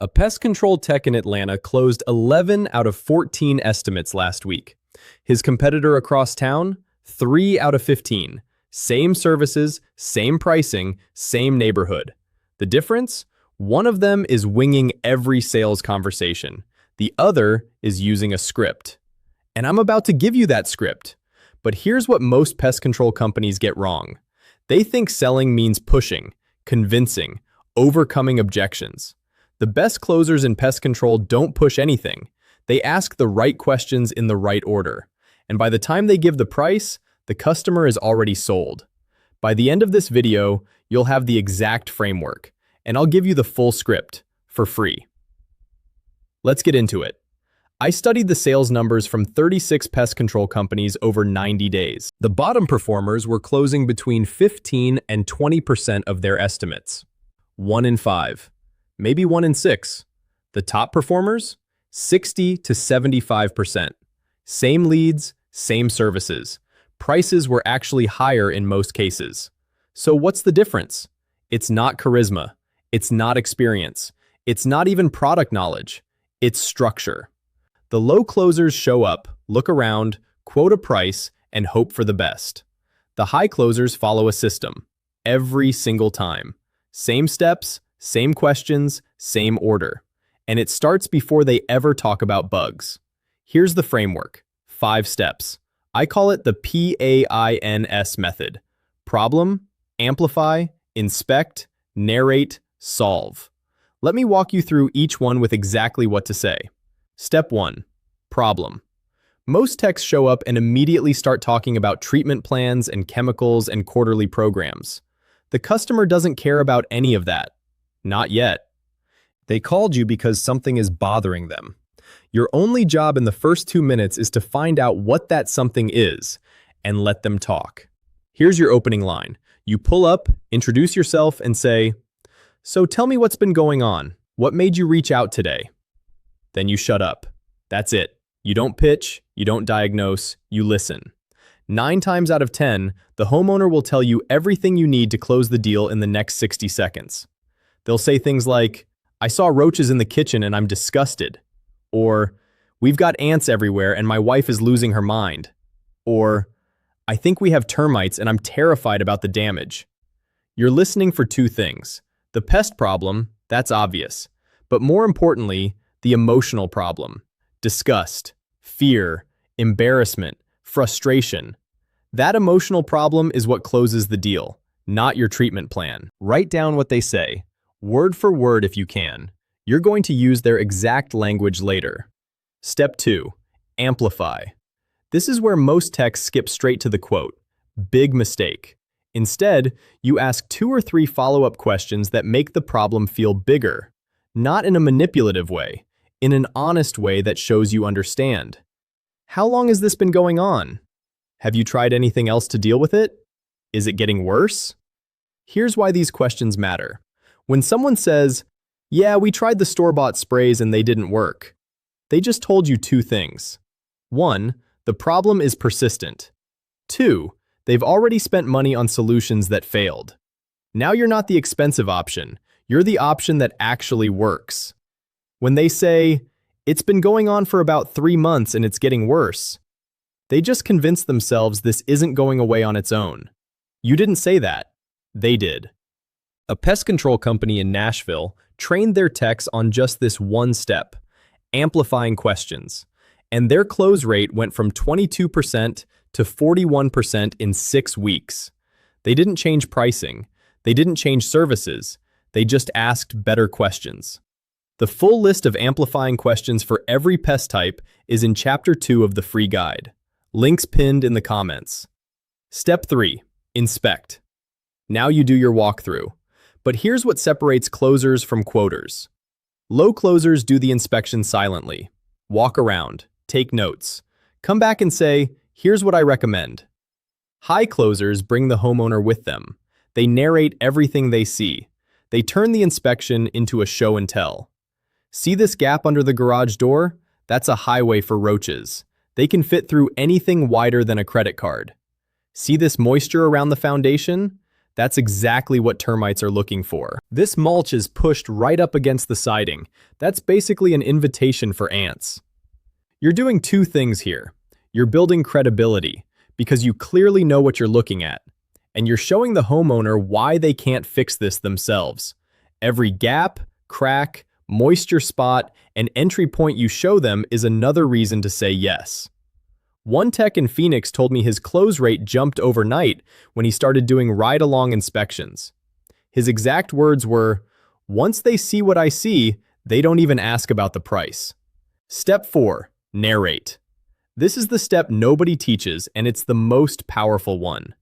A pest control tech in Atlanta closed 11 out of 14 estimates last week. His competitor across town, 3 out of 15. Same services, same pricing, same neighborhood. The difference? One of them is winging every sales conversation. The other is using a script. And I'm about to give you that script. But here's what most pest control companies get wrong. They think selling means pushing, convincing, overcoming objections. The best closers in pest control don't push anything. They ask the right questions in the right order. And by the time they give the price, the customer is already sold. By the end of this video, you'll have the exact framework, and I'll give you the full script for free. Let's get into it. I studied the sales numbers from 36 pest control companies over 90 days. The bottom performers were closing between 15 and 20% of their estimates. 1 in 5. Maybe 1 in 6. The top performers? 60 to 75%. Same leads, same services. Prices were actually higher in most cases. So what's the difference? It's not charisma. It's not experience. It's not even product knowledge. It's structure. The low closers show up, look around, quote a price, and hope for the best. The high closers follow a system. Every single time. Same steps, same questions, same order. And it starts before they ever talk about bugs. Here's the framework. 5 steps. I call it the PAINS method. Problem, amplify, inspect, narrate, solve. Let me walk you through each one with exactly what to say. Step 1. Problem. Most techs show up and immediately start talking about treatment plans and chemicals and quarterly programs. The customer doesn't care about any of that. Not yet. They called you because something is bothering them. Your only job in the first 2 minutes is to find out what that something is and let them talk. Here's your opening line. You pull up, introduce yourself, and say, "So tell me what's been going on. What made you reach out today?" Then you shut up. That's it. You don't pitch, you don't diagnose, you listen. 9 times out of 10, the homeowner will tell you everything you need to close the deal in the next 60 seconds. They'll say things like, "I saw roaches in the kitchen and I'm disgusted." Or, "We've got ants everywhere and my wife is losing her mind." Or, "I think we have termites and I'm terrified about the damage." You're listening for 2 things. The pest problem, that's obvious. But more importantly, the emotional problem. Disgust, fear, embarrassment, frustration. That emotional problem is what closes the deal, not your treatment plan. Write down what they say, word for word if you can. You're going to use their exact language later. Step 2. Amplify. This is where most techs skip straight to the quote. Big mistake. Instead, you ask 2 or 3 follow-up questions that make the problem feel bigger. Not in a manipulative way, in an honest way that shows you understand. How long has this been going on? Have you tried anything else to deal with it? Is it getting worse? Here's why these questions matter. When someone says, "Yeah, we tried the store-bought sprays and they didn't work," they just told you 2 things. 1, the problem is persistent. 2, they've already spent money on solutions that failed. Now you're not the expensive option, you're the option that actually works. When they say, "It's been going on for about 3 months and it's getting worse," they just convinced themselves this isn't going away on its own. You didn't say that. They did. A pest control company in Nashville trained their techs on just this one step, amplifying questions, and their close rate went from 22% to 41% in 6 weeks. They didn't change pricing. They didn't change services. They just asked better questions. The full list of amplifying questions for every pest type is in Chapter 2 of the free guide. Links pinned in the comments. Step 3. Inspect. Now you do your walkthrough. But here's what separates closers from quoters. Low closers do the inspection silently. Walk around, take notes. Come back and say, "Here's what I recommend." High closers bring the homeowner with them. They narrate everything they see. They turn the inspection into a show and tell. See this gap under the garage door? That's a highway for roaches. They can fit through anything wider than a credit card. See this moisture around the foundation? That's exactly what termites are looking for. This mulch is pushed right up against the siding. That's basically an invitation for ants. You're doing two things here. You're building credibility because you clearly know what you're looking at, and you're showing the homeowner why they can't fix this themselves. Every gap, crack, moisture spot, and entry point you show them is another reason to say yes. One tech in Phoenix told me his close rate jumped overnight when he started doing ride-along inspections. His exact words were, "Once they see what I see, they don't even ask about the price." Step 4. Narrate. This is the step nobody teaches, and it's the most powerful one.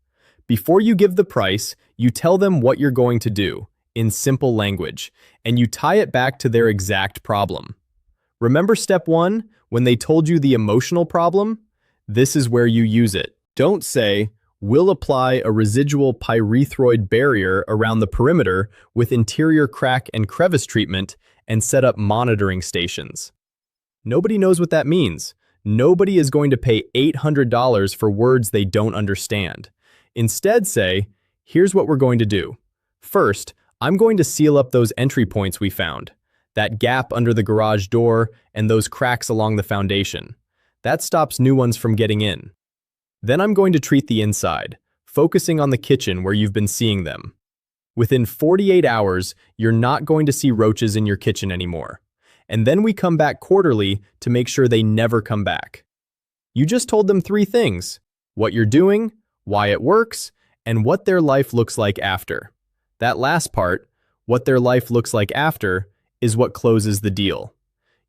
Before you give the price, you tell them what you're going to do, in simple language, and you tie it back to their exact problem. Remember step 1, when they told you the emotional problem? This is where you use it. Don't say, "We'll apply a residual pyrethroid barrier around the perimeter with interior crack and crevice treatment and set up monitoring stations." Nobody knows what that means. Nobody is going to pay $800 for words they don't understand. Instead say, "Here's what we're going to do. First, I'm going to seal up those entry points we found, that gap under the garage door and those cracks along the foundation. That stops new ones from getting in. Then I'm going to treat the inside, focusing on the kitchen where you've been seeing them. Within 48 hours, you're not going to see roaches in your kitchen anymore. And then we come back quarterly to make sure they never come back." You just told them 3 things: what you're doing, why it works, and what their life looks like after. That last part, what their life looks like after, is what closes the deal.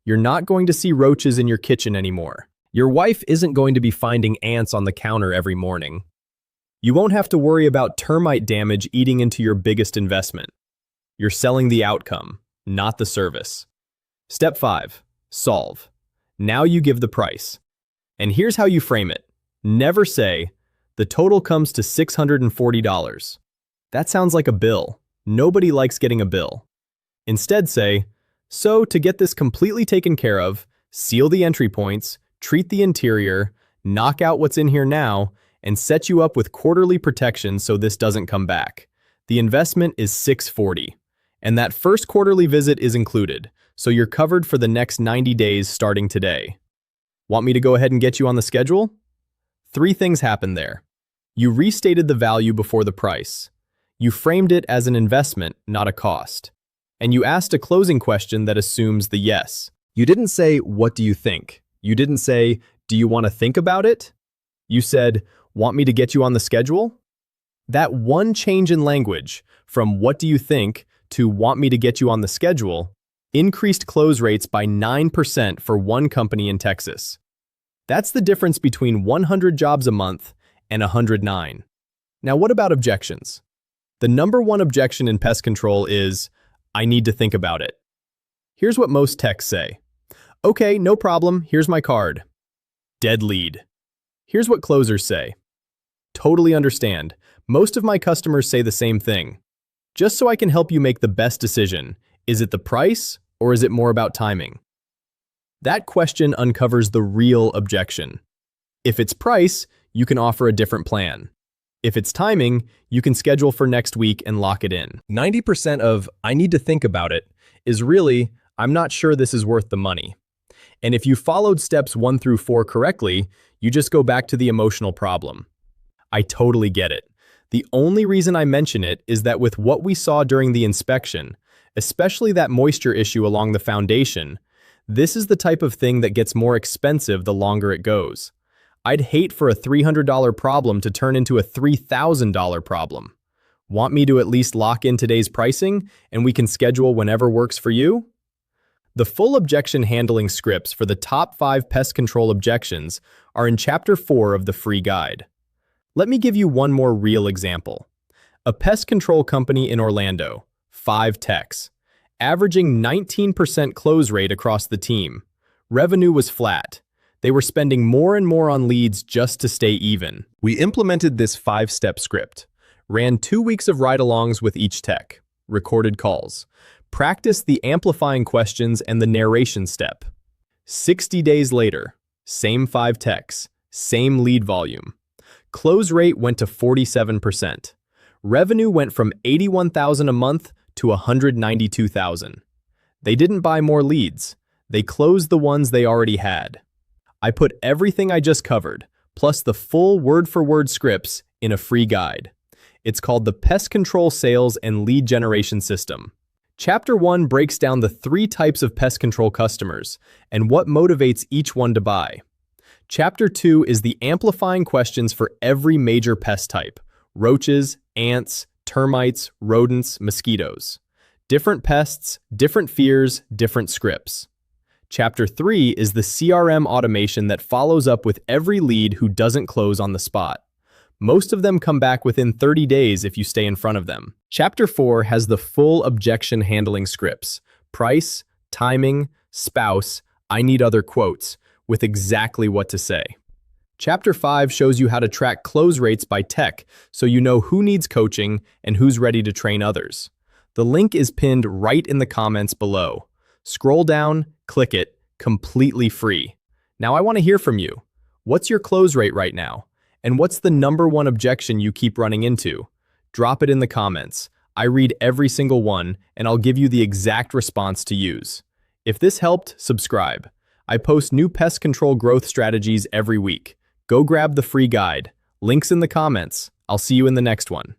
You're not going to see roaches in your kitchen anymore. Your wife isn't going to be finding ants on the counter every morning. You won't have to worry about termite damage eating into your biggest investment. You're selling the outcome, not the service. Step 5. Solve. Now you give the price. And here's how you frame it. Never say, "The total comes to $640. That sounds like a bill. Nobody likes getting a bill. Instead say, "So to get this completely taken care of, seal the entry points, treat the interior, knock out what's in here now, and set you up with quarterly protection so this doesn't come back. The investment is $640. And that first quarterly visit is included, so you're covered for the next 90 days starting today." Want me to go ahead and get you on the schedule? 3 things happened there. You restated the value before the price. You framed it as an investment, not a cost. And you asked a closing question that assumes the yes. You didn't say, "What do you think?" You didn't say, "Do you want to think about it?" You said, "Want me to get you on the schedule?" That one change in language, from "What do you think?" to "Want me to get you on the schedule," increased close rates by 9% for one company in Texas. That's the difference between 100 jobs a month and 109. Now, what about objections? The number one objection in pest control is, "I need to think about it." Here's what most techs say. "Okay, no problem, here's my card." Dead lead. Here's what closers say. "Totally understand. Most of my customers say the same thing. Just so I can help you make the best decision, is it the price or is it more about timing?" That question uncovers the real objection. If it's price, you can offer a different plan. If it's timing, you can schedule for next week and lock it in. 90% of "I need to think about it" is really, "I'm not sure this is worth the money." And if you followed steps 1 through 4 correctly, you just go back to the emotional problem. I totally get it. The only reason I mention it is that with what we saw during the inspection, especially that moisture issue along the foundation, this is the type of thing that gets more expensive the longer it goes. I'd hate for a $300 problem to turn into a $3,000 problem. Want me to at least lock in today's pricing and we can schedule whenever works for you? The full objection handling scripts for the top 5 pest control objections are in Chapter 4 of the free guide. Let me give you one more real example. A pest control company in Orlando, 5 techs, averaging 19% close rate across the team. Revenue was flat. They were spending more and more on leads just to stay even. We implemented this 5-step script, ran 2 weeks of ride-alongs with each tech, recorded calls, practiced the amplifying questions and the narration step. 60 days later, same 5 techs, same lead volume. Close rate went to 47%. Revenue went from $81,000 a month to $192,000. They didn't buy more leads. They closed the ones they already had. I put everything I just covered, plus the full word-for-word scripts, in a free guide. It's called the Pest Control Sales and Lead Generation System. Chapter 1 breaks down the 3 types of pest control customers and what motivates each one to buy. Chapter 2 is the amplifying questions for every major pest type: roaches, ants, termites, rodents, mosquitoes. Different pests, different fears, different scripts. Chapter 3 is the CRM automation that follows up with every lead who doesn't close on the spot. Most of them come back within 30 days if you stay in front of them. Chapter 4 has the full objection handling scripts: price, timing, spouse, I need other quotes, with exactly what to say. Chapter 5 shows you how to track close rates by tech so you know who needs coaching and who's ready to train others. The link is pinned right in the comments below. Scroll down, click it, completely free. Now I want to hear from you. What's your close rate right now? And what's the #1 objection you keep running into? Drop it in the comments. I read every single one, and I'll give you the exact response to use. If this helped, subscribe. I post new pest control growth strategies every week. Go grab the free guide. Links in the comments. I'll see you in the next one.